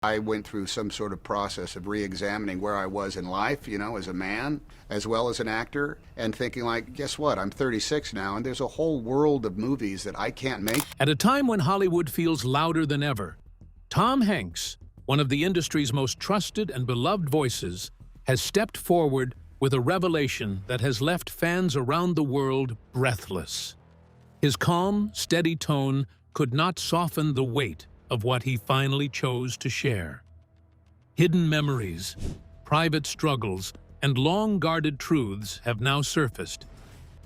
I went through some sort of process of re-examining where I was in life, as a man, as well as an actor, and thinking like, guess what? I'm 36 now, and there's a whole world of movies that I can't make. At a time when Hollywood feels louder than ever, Tom Hanks, one of the industry's most trusted and beloved voices, has stepped forward with a revelation that has left fans around the world breathless. His calm, steady tone could not soften the weight of what he finally chose to share. Hidden memories, private struggles, and long-guarded truths have now surfaced,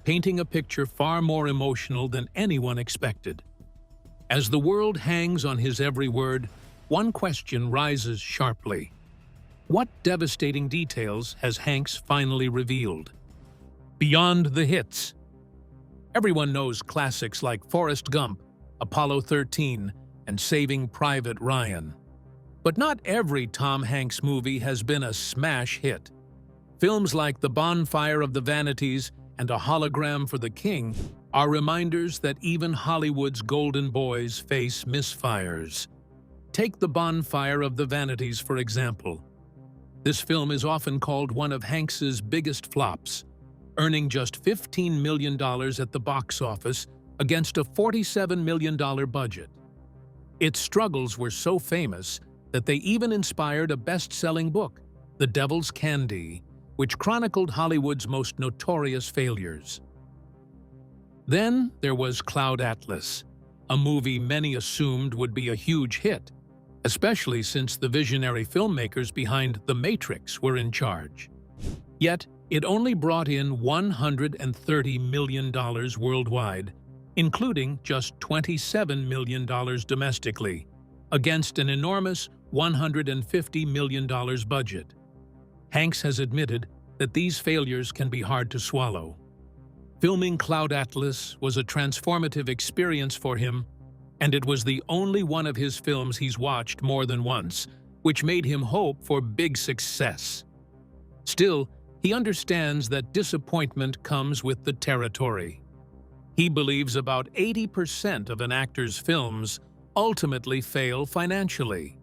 painting a picture far more emotional than anyone expected. As the world hangs on his every word, one question rises sharply. What devastating details has Hanks finally revealed? Beyond the hits. Everyone knows classics like Forrest Gump, Apollo 13, and Saving Private Ryan. But not every Tom Hanks movie has been a smash hit. Films like The Bonfire of the Vanities and A Hologram for the King are reminders that even Hollywood's golden boys face misfires. Take The Bonfire of the Vanities, for example. This film is often called one of Hanks's biggest flops, earning just $15 million at the box office against a $47 million budget. Its struggles were so famous that they even inspired a best-selling book, The Devil's Candy, which chronicled Hollywood's most notorious failures. Then there was Cloud Atlas, a movie many assumed would be a huge hit, especially since the visionary filmmakers behind The Matrix were in charge. Yet, it only brought in $130 million worldwide, including just $27 million domestically, against an enormous $150 million budget. Hanks has admitted that these failures can be hard to swallow. Filming Cloud Atlas was a transformative experience for him, and it was the only one of his films he's watched more than once, which made him hope for big success. Still, he understands that disappointment comes with the territory. He believes about 80% of an actor's films ultimately fail financially.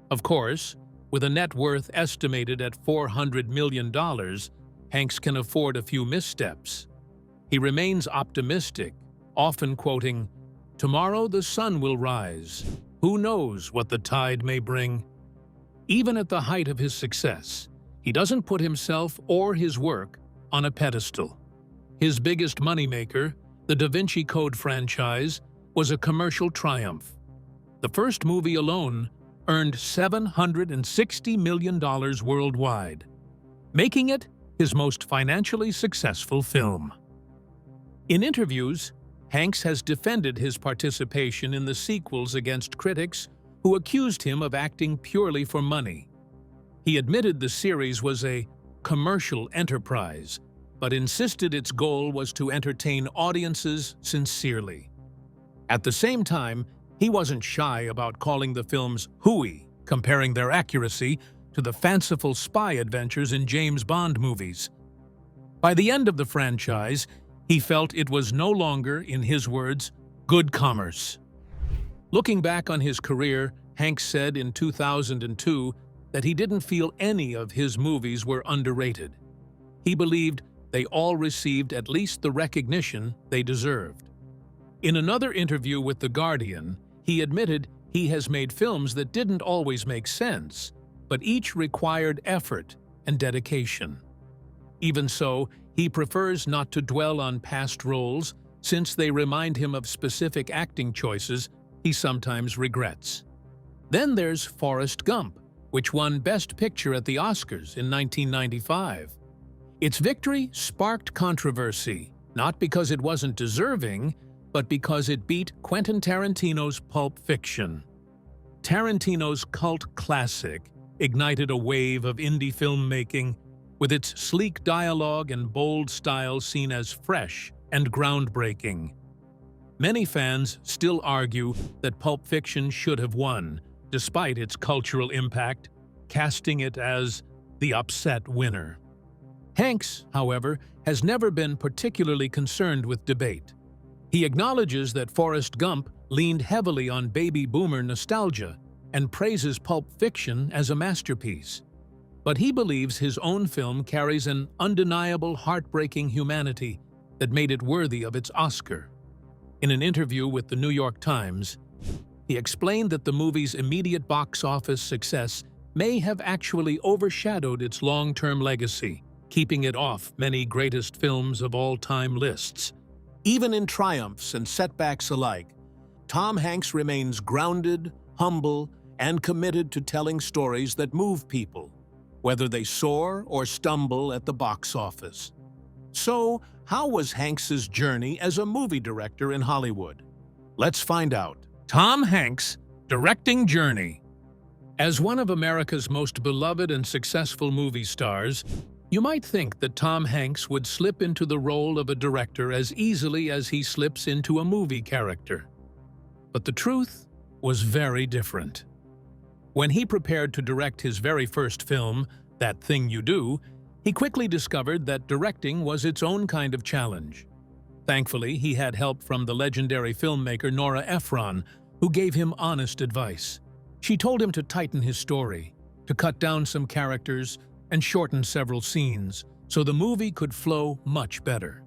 Of course, with a net worth estimated at $400 million, Hanks can afford a few missteps. He remains optimistic, often quoting, "Tomorrow the sun will rise. Who knows what the tide may bring?" Even at the height of his success, he doesn't put himself or his work on a pedestal. His biggest moneymaker, the Da Vinci Code franchise, was a commercial triumph. The first movie alone earned $760 million worldwide, making it his most financially successful film. In interviews, Hanks has defended his participation in the sequels against critics who accused him of acting purely for money. He admitted the series was a commercial enterprise, but insisted its goal was to entertain audiences sincerely. At the same time, he wasn't shy about calling the films hooey, comparing their accuracy to the fanciful spy adventures in James Bond movies. By the end of the franchise, he felt it was no longer, in his words, good commerce. Looking back on his career, Hanks said in 2002 that he didn't feel any of his movies were underrated. He believed they all received at least the recognition they deserved. In another interview with The Guardian, he admitted he has made films that didn't always make sense, but each required effort and dedication. Even so, he prefers not to dwell on past roles since they remind him of specific acting choices he sometimes regrets. Then there's Forrest Gump, which won Best Picture at the Oscars in 1995. Its victory sparked controversy, not because it wasn't deserving, but because it beat Quentin Tarantino's Pulp Fiction. Tarantino's cult classic ignited a wave of indie filmmaking, with its sleek dialogue and bold style seen as fresh and groundbreaking. Many fans still argue that Pulp Fiction should have won, despite its cultural impact, casting it as the upset winner. Hanks, however, has never been particularly concerned with debate. He acknowledges that Forrest Gump leaned heavily on baby boomer nostalgia and praises Pulp Fiction as a masterpiece. But he believes his own film carries an undeniable, heartbreaking humanity that made it worthy of its Oscar. In an interview with the New York Times, he explained that the movie's immediate box office success may have actually overshadowed its long-term legacy, keeping it off many greatest films of all-time lists. Even in triumphs and setbacks alike, Tom Hanks remains grounded, humble, and committed to telling stories that move people, whether they soar or stumble at the box office. So, how was Hanks's journey as a movie director in Hollywood? Let's find out. Tom Hanks' directing journey. As one of America's most beloved and successful movie stars, you might think that Tom Hanks would slip into the role of a director as easily as he slips into a movie character. But the truth was very different. When he prepared to direct his very first film, That Thing You Do, he quickly discovered that directing was its own kind of challenge. Thankfully, he had help from the legendary filmmaker Nora Ephron, who gave him honest advice. She told him to tighten his story, to cut down some characters, and shorten several scenes, so the movie could flow much better.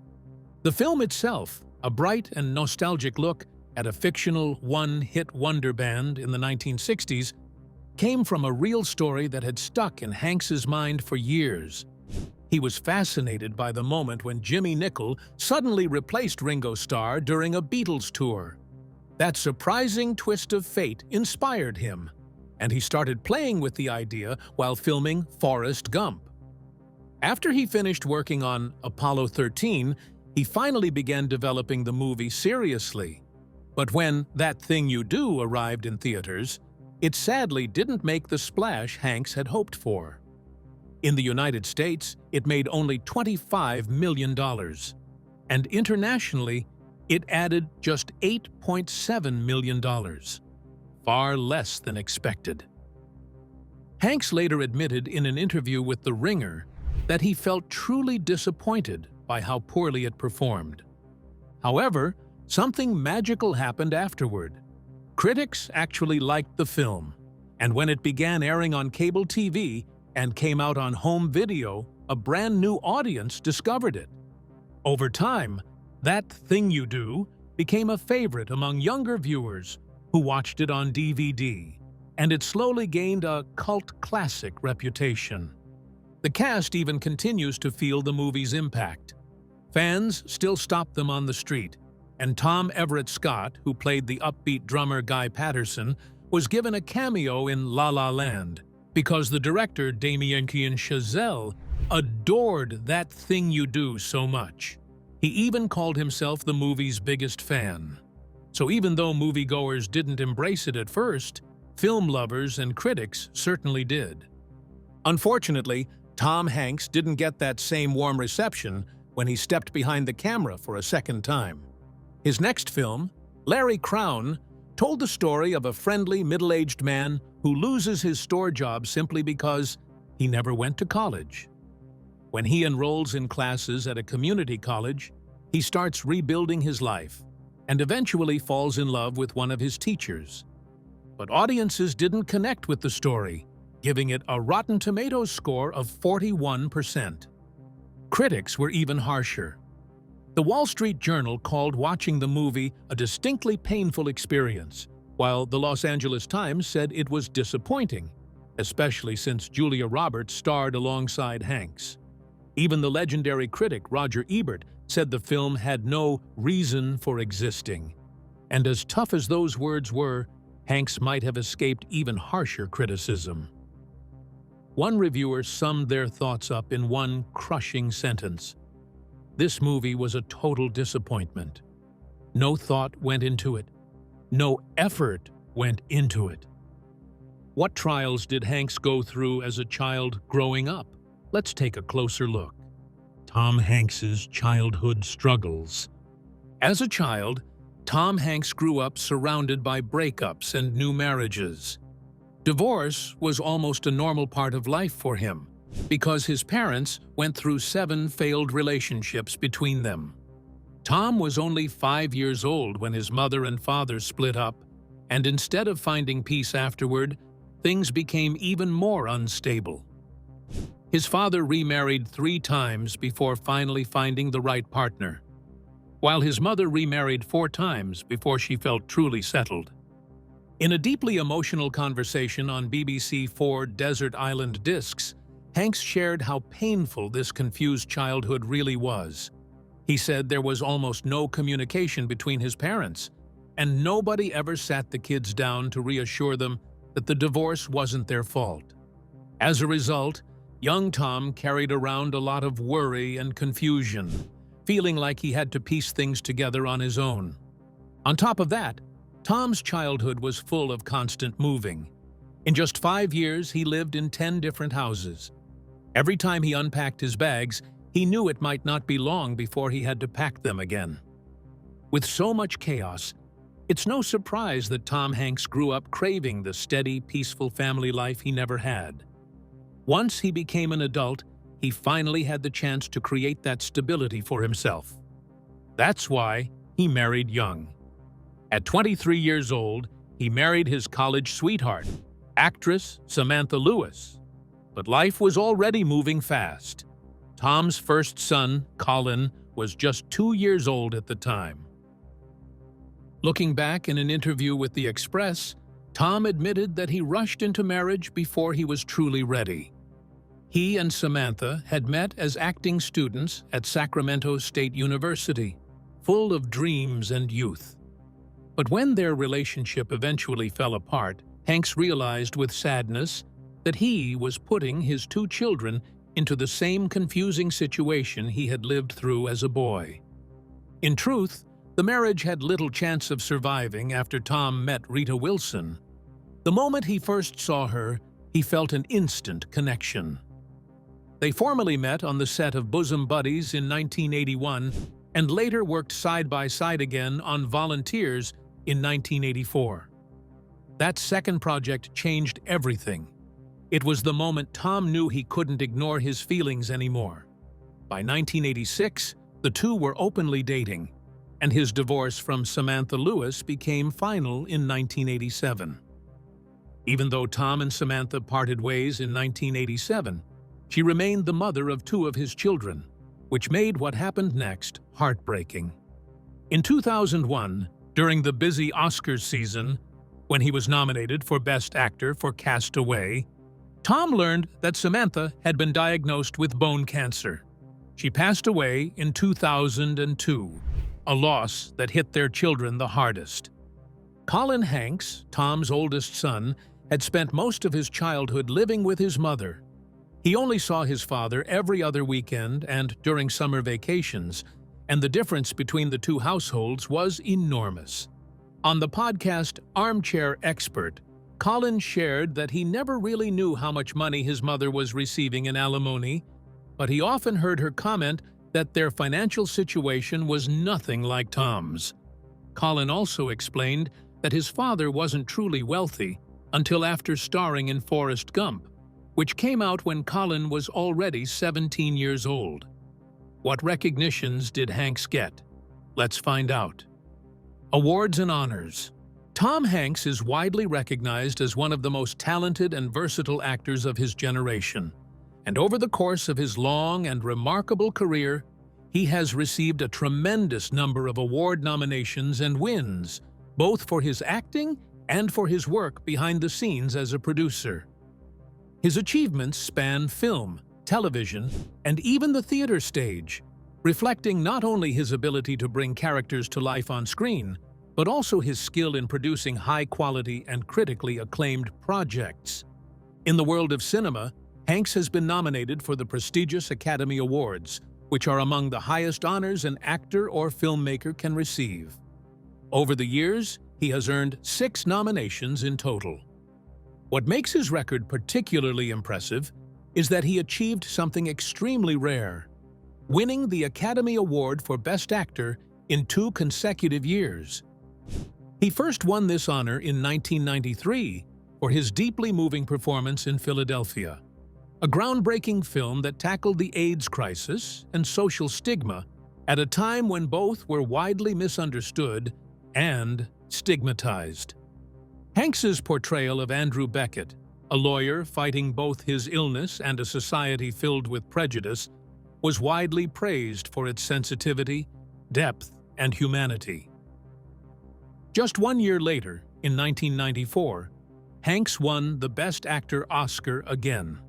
The film itself, a bright and nostalgic look at a fictional one-hit wonder band in the 1960s, came from a real story that had stuck in Hanks's mind for years. He was fascinated by the moment when Jimmy Nicol suddenly replaced Ringo Starr during a Beatles tour. That surprising twist of fate inspired him, and he started playing with the idea while filming Forrest Gump. After he finished working on Apollo 13, he finally began developing the movie seriously. But when That Thing You Do arrived in theaters, it sadly didn't make the splash Hanks had hoped for. In the United States, it made only $25 million, and internationally, it added just $8.7 million, far less than expected. Hanks later admitted in an interview with The Ringer that he felt truly disappointed by how poorly it performed. However, something magical happened afterward. Critics actually liked the film, and when it began airing on cable TV and came out on home video, a brand new audience discovered it. Over time, That Thing You Do became a favorite among younger viewers who watched it on DVD, and it slowly gained a cult classic reputation. The cast even continues to feel the movie's impact. Fans still stop them on the street, and Tom Everett Scott, who played the upbeat drummer Guy Patterson, was given a cameo in La La Land because the director Damien Chazelle adored That Thing You Do so much. He even called himself the movie's biggest fan. So even though moviegoers didn't embrace it at first, film lovers and critics certainly did. Unfortunately, Tom Hanks didn't get that same warm reception when he stepped behind the camera for a second time. His next film, Larry Crowne, told the story of a friendly middle-aged man who loses his store job simply because he never went to college. When he enrolls in classes at a community college, he starts rebuilding his life and eventually falls in love with one of his teachers. But audiences didn't connect with the story, giving it a Rotten Tomatoes score of 41%. Critics were even harsher. The Wall Street Journal called watching the movie a distinctly painful experience, while the Los Angeles Times said it was disappointing, especially since Julia Roberts starred alongside Hanks. Even the legendary critic Roger Ebert said the film had no reason for existing. And as tough as those words were, Hanks might have escaped even harsher criticism. One reviewer summed their thoughts up in one crushing sentence: "This movie was a total disappointment. No thought went into it. No effort went into it." What trials did Hanks go through as a child growing up? Let's take a closer look. Tom Hanks's childhood struggles. As a child, Tom Hanks grew up surrounded by breakups and new marriages. Divorce was almost a normal part of life for him, because his parents went through 7 failed relationships between them. Tom was only 5 years old when his mother and father split up, And instead of finding peace afterward, things became even more unstable. His father remarried 3 times before finally finding the right partner, while his mother remarried 4 times before she felt truly settled. In a deeply emotional conversation on BBC4 Desert Island Discs, Hanks shared how painful this confused childhood really was. He said there was almost no communication between his parents, and nobody ever sat the kids down to reassure them that the divorce wasn't their fault. As a result, young Tom carried around a lot of worry and confusion, feeling like he had to piece things together on his own. On top of that, Tom's childhood was full of constant moving. In just 5 years, he lived in 10 different houses. Every time he unpacked his bags, he knew it might not be long before he had to pack them again. With so much chaos, it's no surprise that Tom Hanks grew up craving the steady, peaceful family life he never had. Once he became an adult, he finally had the chance to create that stability for himself. That's why he married young. At 23 years old, he married his college sweetheart, actress Samantha Lewis. But life was already moving fast. Tom's first son, Colin, was just 2 years old at the time. Looking back in an interview with The Express, Tom admitted that he rushed into marriage before he was truly ready. He and Samantha had met as acting students at Sacramento State University, full of dreams and youth. But when their relationship eventually fell apart, Hanks realized with sadness that he was putting his 2 children into the same confusing situation he had lived through as a boy. In truth, the marriage had little chance of surviving after Tom met Rita Wilson. The moment he first saw her, he felt an instant connection. They formally met on the set of Bosom Buddies in 1981 and later worked side by side again on Volunteers in 1984. That second project changed everything. It was the moment Tom knew he couldn't ignore his feelings anymore. By 1986, the two were openly dating, and his divorce from Samantha Lewis became final in 1987. Even though Tom and Samantha parted ways in 1987, she remained the mother of 2 of his children, which made what happened next heartbreaking. In 2001, during the busy Oscars season, when he was nominated for Best Actor for Cast Away, Tom learned that Samantha had been diagnosed with bone cancer. She passed away in 2002, a loss that hit their children the hardest. Colin Hanks, Tom's oldest son, had spent most of his childhood living with his mother. He only saw his father every other weekend and during summer vacations, and the difference between the 2 households was enormous. On the podcast Armchair Expert, Colin shared that he never really knew how much money his mother was receiving in alimony, but he often heard her comment that their financial situation was nothing like Tom's. Colin also explained that his father wasn't truly wealthy until after starring in Forrest Gump, which came out when Colin was already 17 years old. What recognitions did Hanks get? Let's find out. Awards and honors. Tom Hanks is widely recognized as one of the most talented and versatile actors of his generation, and over the course of his long and remarkable career, he has received a tremendous number of award nominations and wins, both for his acting and for his work behind the scenes as a producer. His achievements span film, television, and even the theater stage, reflecting not only his ability to bring characters to life on screen, but also his skill in producing high-quality and critically acclaimed projects. In the world of cinema, Hanks has been nominated for the prestigious Academy Awards, which are among the highest honors an actor or filmmaker can receive. Over the years, he has earned 6 nominations in total. What makes his record particularly impressive is that he achieved something extremely rare, winning the Academy Award for Best Actor in 2 consecutive years. He first won this honor in 1993 for his deeply moving performance in Philadelphia, a groundbreaking film that tackled the AIDS crisis and social stigma at a time when both were widely misunderstood and stigmatized. Hanks's portrayal of Andrew Beckett, a lawyer fighting both his illness and a society filled with prejudice, was widely praised for its sensitivity, depth, and humanity. Just 1 year later, in 1994, Hanks won the Best Actor Oscar again,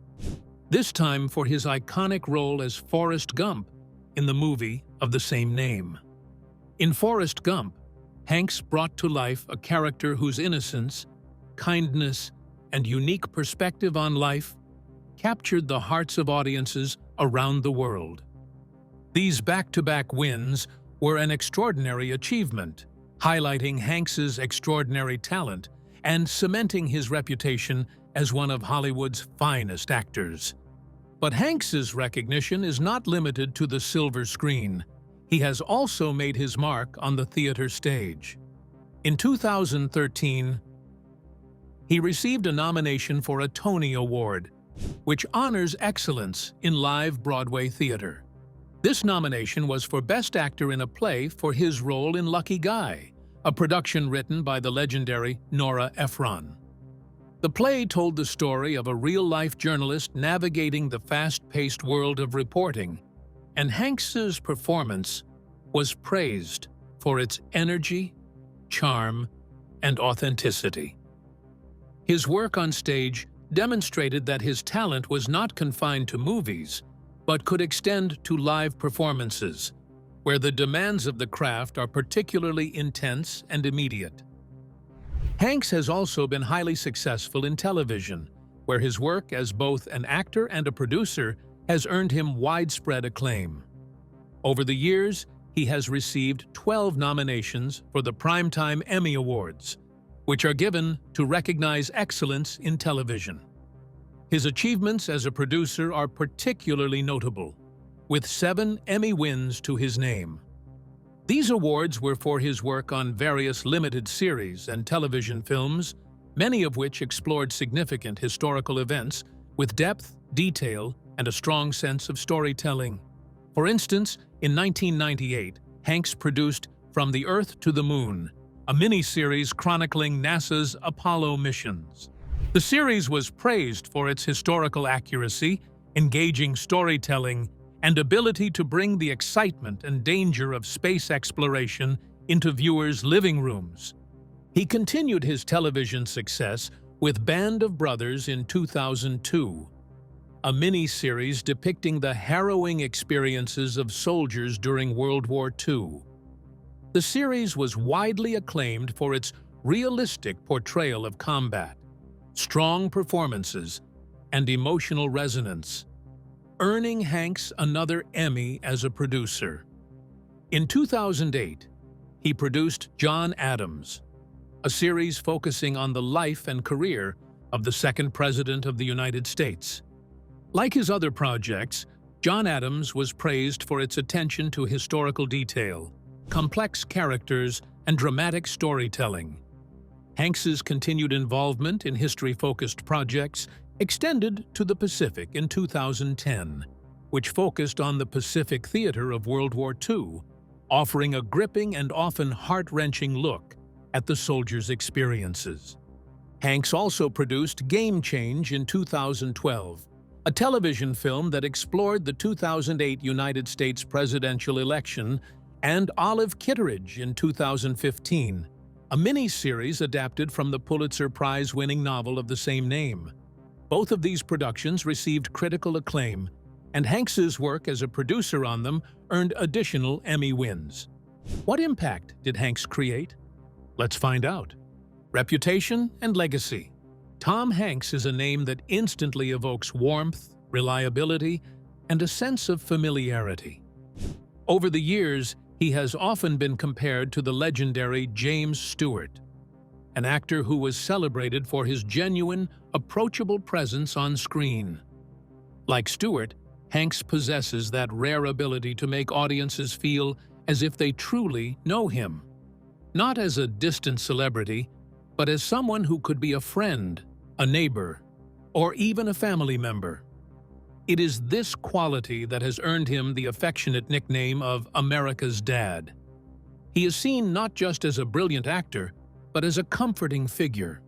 this time for his iconic role as Forrest Gump in the movie of the same name. In Forrest Gump, Hanks brought to life a character whose innocence, kindness, and unique perspective on life captured the hearts of audiences around the world. These back-to-back wins were an extraordinary achievement, highlighting Hanks's extraordinary talent and cementing his reputation as one of Hollywood's finest actors. But Hanks's recognition is not limited to the silver screen. He has also made his mark on the theater stage. In 2013, he received a nomination for a Tony Award, which honors excellence in live Broadway theater. This nomination was for Best Actor in a Play for his role in Lucky Guy, a production written by the legendary Nora Ephron. The play told the story of a real-life journalist navigating the fast-paced world of reporting, and Hanks's performance was praised for its energy, charm, and authenticity. His work on stage demonstrated that his talent was not confined to movies, but could extend to live performances, where the demands of the craft are particularly intense and immediate. Hanks has also been highly successful in television, where his work as both an actor and a producer has earned him widespread acclaim. Over the years, he has received 12 nominations for the Primetime Emmy Awards, which are given to recognize excellence in television. His achievements as a producer are particularly notable, with 7 Emmy wins to his name. These awards were for his work on various limited series and television films, many of which explored significant historical events with depth, detail, and a strong sense of storytelling. For instance, in 1998, Hanks produced From the Earth to the Moon, a mini-series chronicling NASA's Apollo missions. The series was praised for its historical accuracy, engaging storytelling, and ability to bring the excitement and danger of space exploration into viewers' living rooms. He continued his television success with Band of Brothers in 2002, a mini-series depicting the harrowing experiences of soldiers during World War II. The series was widely acclaimed for its realistic portrayal of combat, strong performances, and emotional resonance, earning Hanks another Emmy as a producer. In 2008, he produced John Adams, a series focusing on the life and career of the second President of the United States. Like his other projects, John Adams was praised for its attention to historical detail, complex characters, and dramatic storytelling. Hanks's continued involvement in history-focused projects extended to the Pacific in 2010, which focused on the Pacific theater of World War II, offering a gripping and often heart-wrenching look at the soldiers' experiences. Hanks also produced Game Change in 2012, a television film that explored the 2008 United States presidential election, and Olive Kitteridge in 2015, a mini-series adapted from the Pulitzer Prize-winning novel of the same name. Both of these productions received critical acclaim, and Hanks's work as a producer on them earned additional Emmy wins. What impact did Hanks create? Let's find out. Reputation and legacy. Tom Hanks is a name that instantly evokes warmth, reliability, and a sense of familiarity. Over the years, he has often been compared to the legendary James Stewart, an actor who was celebrated for his genuine, approachable presence on screen. Like Stewart, Hanks possesses that rare ability to make audiences feel as if they truly know him, not as a distant celebrity, but as someone who could be a friend, a neighbor, or even a family member. It is this quality that has earned him the affectionate nickname of America's Dad. He is seen not just as a brilliant actor, but as a comforting figure,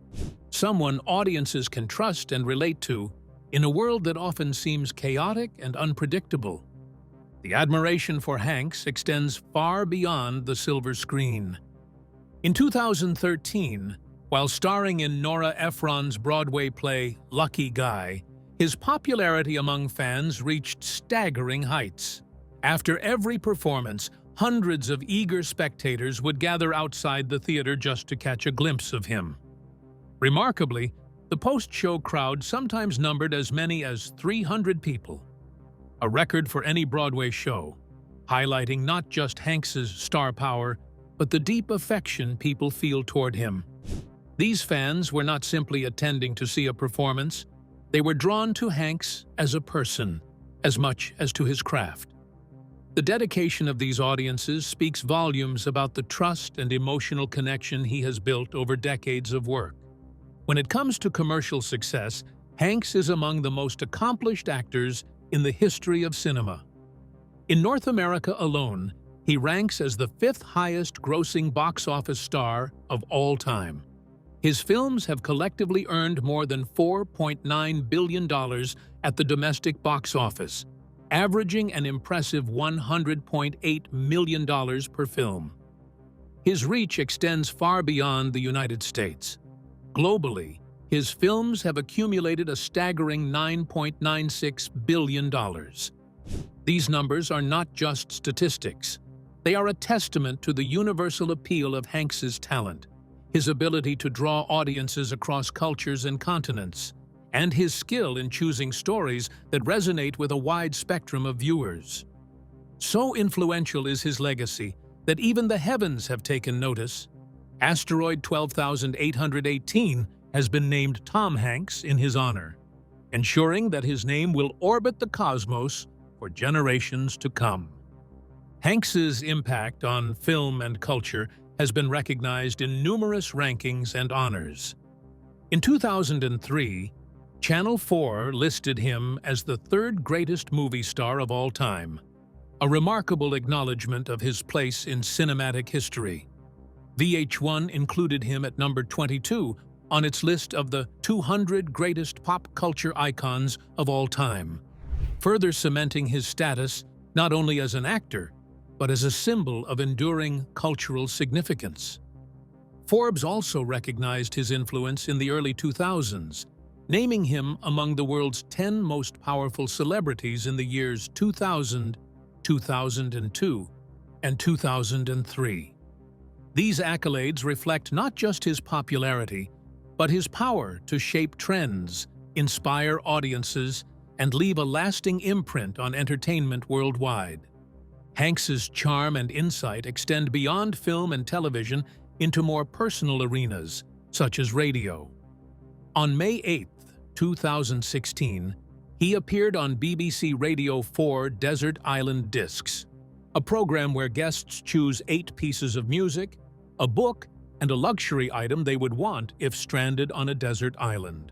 someone audiences can trust and relate to in a world that often seems chaotic and unpredictable. The admiration for Hanks extends far beyond the silver screen. In 2013, while starring in Nora Ephron's Broadway play Lucky Guy, his popularity among fans reached staggering heights. After every performance, hundreds of eager spectators would gather outside the theater just to catch a glimpse of him. Remarkably, the post-show crowd sometimes numbered as many as 300 people, a record for any Broadway show, highlighting not just Hanks's star power, but the deep affection people feel toward him. These fans were not simply attending to see a performance, they were drawn to Hanks as a person, as much as to his craft. The dedication of these audiences speaks volumes about the trust and emotional connection he has built over decades of work. When it comes to commercial success, Hanks is among the most accomplished actors in the history of cinema. In North America alone, he ranks as the fifth highest-grossing box office star of all time. His films have collectively earned more than $4.9 billion at the domestic box office, averaging an impressive $100.8 million per film. His reach extends far beyond the United States. Globally, his films have accumulated a staggering $9.96 billion. These numbers are not just statistics. They are a testament to the universal appeal of Hanks's talent, his ability to draw audiences across cultures and continents, and his skill in choosing stories that resonate with a wide spectrum of viewers. So influential is his legacy that even the heavens have taken notice. Asteroid 12,818 has been named Tom Hanks in his honor, ensuring that his name will orbit the cosmos for generations to come. Hanks's impact on film and culture has been recognized in numerous rankings and honors. In 2003, Channel 4 listed him as the third greatest movie star of all time, a remarkable acknowledgement of his place in cinematic history. VH1 included him at number 22 on its list of the 200 greatest pop culture icons of all time, further cementing his status not only as an actor, but as a symbol of enduring cultural significance. Forbes also recognized his influence in the early 2000s, naming him among the world's 10 most powerful celebrities in the years 2000, 2002, and 2003. These accolades reflect not just his popularity, but his power to shape trends, inspire audiences, and leave a lasting imprint on entertainment worldwide. Hanks's charm and insight extend beyond film and television into more personal arenas, such as radio. On May 8, 2016, he appeared on BBC Radio 4 Desert Island Discs, a program where guests choose 8 pieces of music, a book, and a luxury item they would want if stranded on a desert island.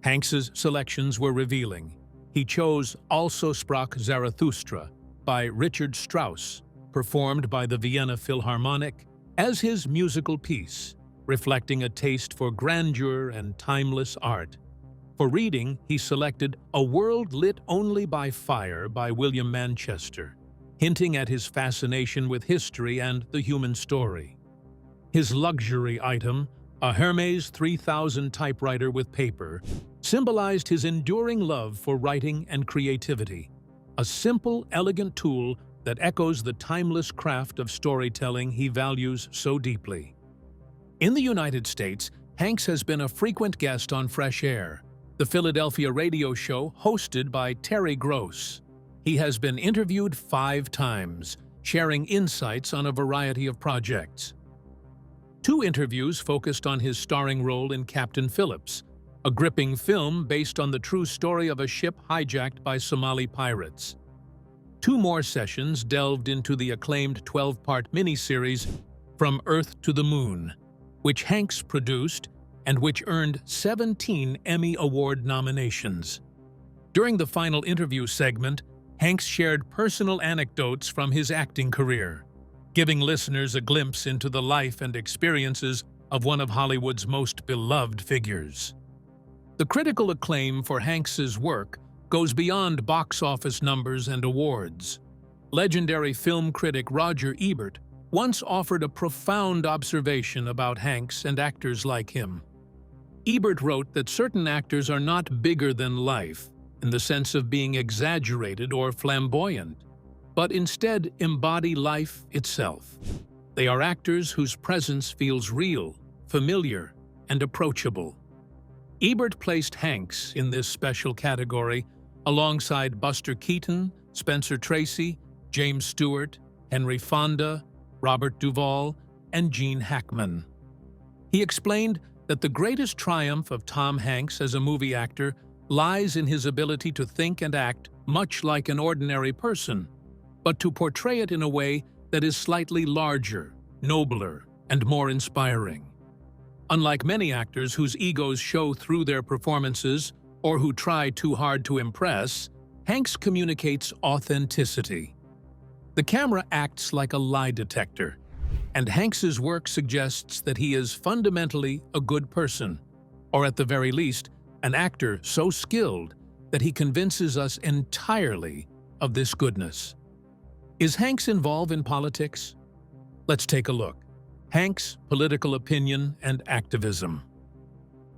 Hanks's selections were revealing. He chose Also Sprach Zarathustra by Richard Strauss, performed by the Vienna Philharmonic, as his musical piece, reflecting a taste for grandeur and timeless art. For reading, he selected A World Lit Only by Fire by William Manchester, hinting at his fascination with history and the human story. His luxury item, a Hermes 3000 typewriter with paper, symbolized his enduring love for writing and creativity, a simple, elegant tool that echoes the timeless craft of storytelling he values so deeply. In the United States, Hanks has been a frequent guest on Fresh Air, the Philadelphia radio show hosted by Terry Gross. He has been interviewed 5 times, sharing insights on a variety of projects. 2 interviews focused on his starring role in Captain Phillips, a gripping film based on the true story of a ship hijacked by Somali pirates. 2 more sessions delved into the acclaimed 12-part miniseries From Earth to the Moon, which Hanks produced and which earned 17 Emmy Award nominations. During the final interview segment, Hanks shared personal anecdotes from his acting career, giving listeners a glimpse into the life and experiences of one of Hollywood's most beloved figures. The critical acclaim for Hanks's work goes beyond box office numbers and awards. Legendary film critic Roger Ebert once offered a profound observation about Hanks and actors like him. Ebert wrote that certain actors are not bigger than life in the sense of being exaggerated or flamboyant, but instead embody life itself. They are actors whose presence feels real, familiar, and approachable. Ebert placed Hanks in this special category alongside Buster Keaton, Spencer Tracy, James Stewart, Henry Fonda, Robert Duvall, and Gene Hackman. He explained that the greatest triumph of Tom Hanks as a movie actor lies in his ability to think and act much like an ordinary person, but to portray it in a way that is slightly larger, nobler, and more inspiring. Unlike many actors whose egos show through their performances or who try too hard to impress, Hanks communicates authenticity. The camera acts like a lie detector, and Hanks's work suggests that he is fundamentally a good person, or at the very least, an actor so skilled that he convinces us entirely of this goodness. Is Hanks involved in politics? Let's take a look. Hanks' political opinion and activism.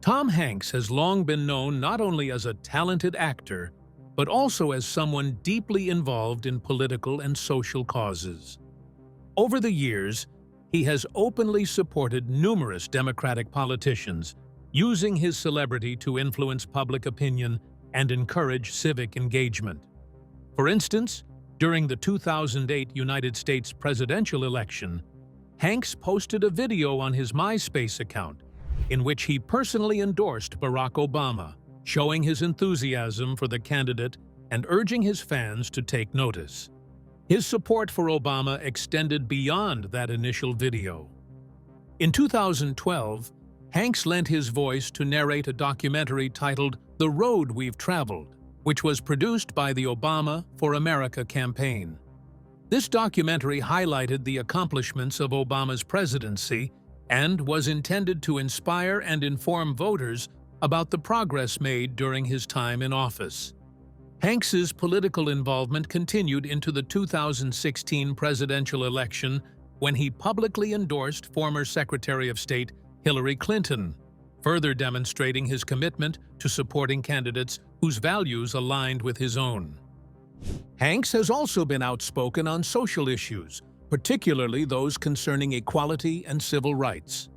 Tom Hanks has long been known not only as a talented actor, but also as someone deeply involved in political and social causes. Over the years, he has openly supported numerous Democratic politicians, using his celebrity to influence public opinion and encourage civic engagement. For instance, during the 2008 United States presidential election, Hanks posted a video on his MySpace account in which he personally endorsed Barack Obama, showing his enthusiasm for the candidate and urging his fans to take notice. His support for Obama extended beyond that initial video. In 2012, Hanks lent his voice to narrate a documentary titled The Road We've Traveled, which was produced by the Obama for America campaign. This documentary highlighted the accomplishments of Obama's presidency and was intended to inspire and inform voters about the progress made during his time in office. Hanks's political involvement continued into the 2016 presidential election when he publicly endorsed former Secretary of State Hillary Clinton, further demonstrating his commitment to supporting candidates whose values aligned with his own. Hanks has also been outspoken on social issues, particularly those concerning equality and civil rights.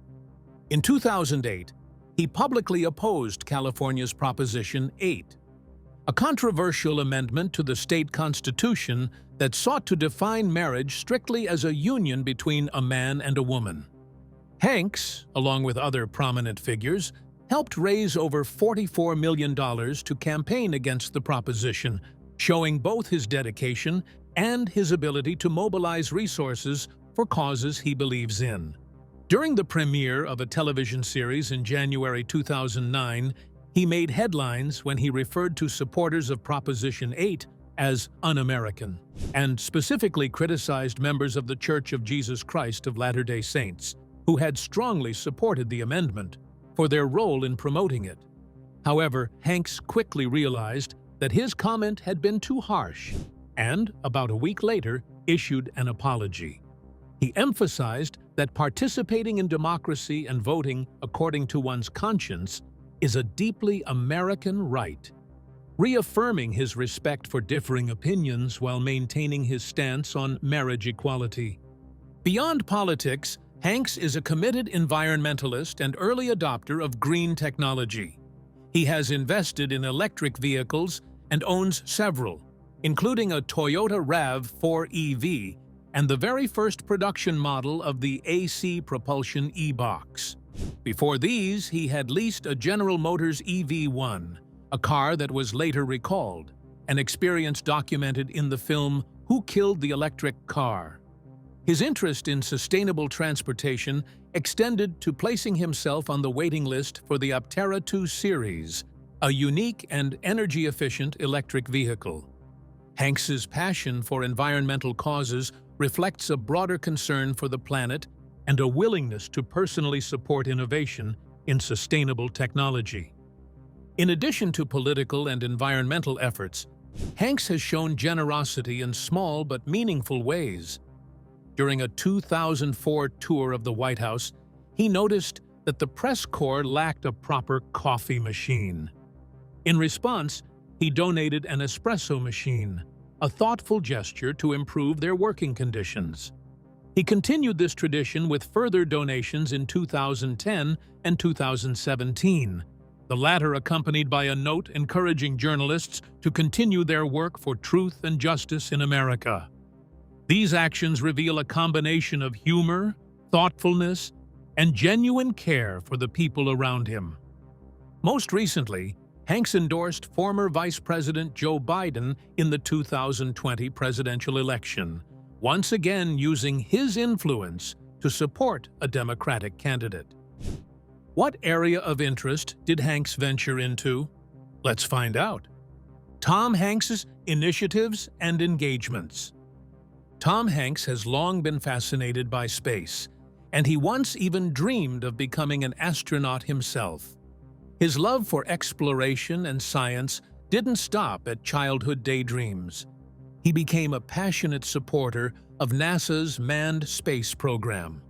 In 2008, he publicly opposed California's Proposition 8, a controversial amendment to the state constitution that sought to define marriage strictly as a union between a man and a woman. Hanks, along with other prominent figures, helped raise over $44 million to campaign against the proposition, showing both his dedication and his ability to mobilize resources for causes he believes in. During the premiere of a television series in January 2009, he made headlines when he referred to supporters of Proposition 8 as un-American, and specifically criticized members of the Church of Jesus Christ of Latter-day Saints, who had strongly supported the amendment, for their role in promoting it. However, Hanks quickly realized that his comment had been too harsh, and, about a week later, issued an apology. He emphasized that participating in democracy and voting according to one's conscience is a deeply American right, reaffirming his respect for differing opinions while maintaining his stance on marriage equality. Beyond politics, Hanks is a committed environmentalist and early adopter of green technology. He has invested in electric vehicles and owns several, including a Toyota RAV4 EV and the very first production model of the AC propulsion e-box. Before these, he had leased a General Motors EV1, a car that was later recalled, an experience documented in the film Who Killed the Electric Car? His interest in sustainable transportation extended to placing himself on the waiting list for the Aptera 2 series, a unique and energy-efficient electric vehicle. Hanks's passion for environmental causes reflects a broader concern for the planet and a willingness to personally support innovation in sustainable technology. In addition to political and environmental efforts, Hanks has shown generosity in small but meaningful ways. During a 2004 tour of the White House, he noticed that the press corps lacked a proper coffee machine. In response, he donated an espresso machine, a thoughtful gesture to improve their working conditions. He continued this tradition with further donations in 2010 and 2017, the latter accompanied by a note encouraging journalists to continue their work for truth and justice in America. These actions reveal a combination of humor, thoughtfulness, and genuine care for the people around him. Most recently, Hanks endorsed former Vice President Joe Biden in the 2020 presidential election, once again using his influence to support a Democratic candidate. What area of interest did Hanks venture into? Let's find out. Tom Hanks's initiatives and engagements. Tom Hanks has long been fascinated by space, and he once even dreamed of becoming an astronaut himself. His love for exploration and science didn't stop at childhood daydreams. He became a passionate supporter of NASA's manned space program.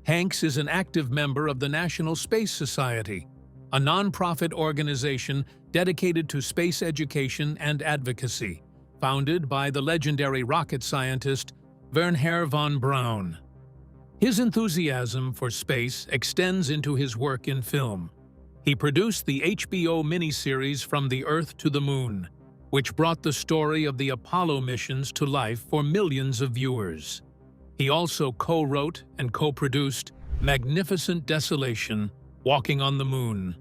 Hanks is an active member of the National Space Society, a nonprofit organization dedicated to space education and advocacy, founded by the legendary rocket scientist Wernher von Braun. His enthusiasm for space extends into his work in film. He produced the HBO miniseries From the Earth to the Moon, which brought the story of the Apollo missions to life for millions of viewers. He also co-wrote and co-produced Magnificent Desolation, Walking on the Moon,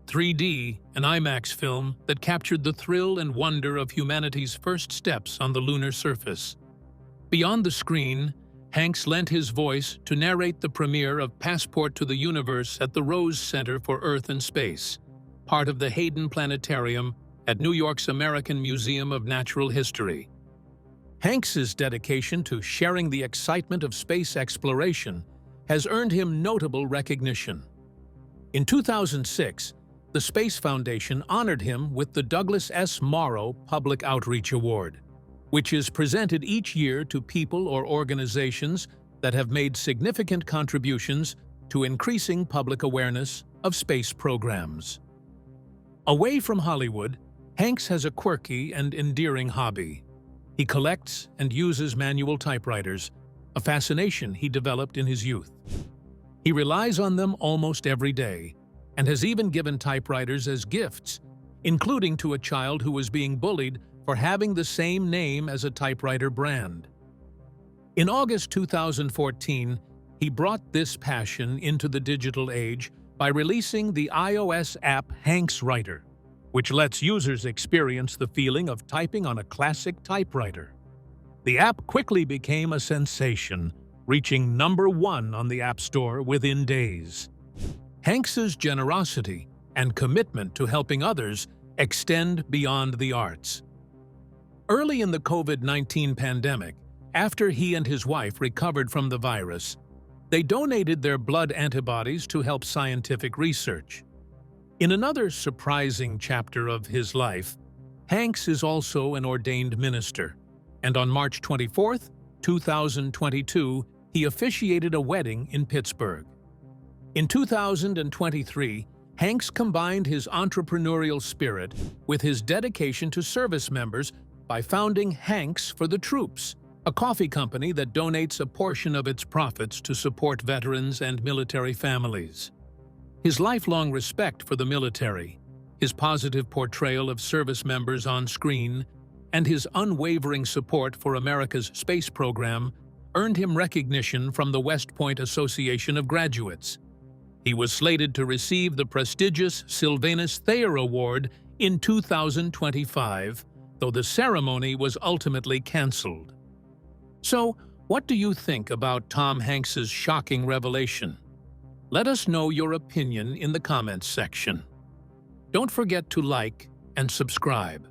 3D, an IMAX film that captured the thrill and wonder of humanity's first steps on the lunar surface. Beyond the screen, Hanks lent his voice to narrate the premiere of Passport to the Universe at the Rose Center for Earth and Space, part of the Hayden Planetarium at New York's American Museum of Natural History. Hanks's dedication to sharing the excitement of space exploration has earned him notable recognition. In 2006, the Space Foundation honored him with the Douglas S. Morrow Public Outreach Award, which is presented each year to people or organizations that have made significant contributions to increasing public awareness of space programs. Away from Hollywood, Hanks has a quirky and endearing hobby. He collects and uses manual typewriters, a fascination he developed in his youth. He relies on them almost every day, and has even given typewriters as gifts, including to a child who was being bullied for having the same name as a typewriter brand. In August 2014, he brought this passion into the digital age by releasing the iOS app Hanks Writer, which lets users experience the feeling of typing on a classic typewriter. The app quickly became a sensation, reaching #1 on the App Store within days. Hanks's generosity and commitment to helping others extend beyond the arts. Early in the COVID-19 pandemic, after he and his wife recovered from the virus, they donated their blood antibodies to help scientific research. In another surprising chapter of his life, Hanks is also an ordained minister, and on March 24, 2022, he officiated a wedding in Pittsburgh. In 2023, Hanks combined his entrepreneurial spirit with his dedication to service members by founding Hanks for the Troops, a coffee company that donates a portion of its profits to support veterans and military families. His lifelong respect for the military, his positive portrayal of service members on screen, and his unwavering support for America's space program earned him recognition from the West Point Association of Graduates. He was slated to receive the prestigious Sylvanus Thayer Award in 2025, though the ceremony was ultimately canceled. So, what do you think about Tom Hanks's shocking revelation? Let us know your opinion in the comments section. Don't forget to like and subscribe.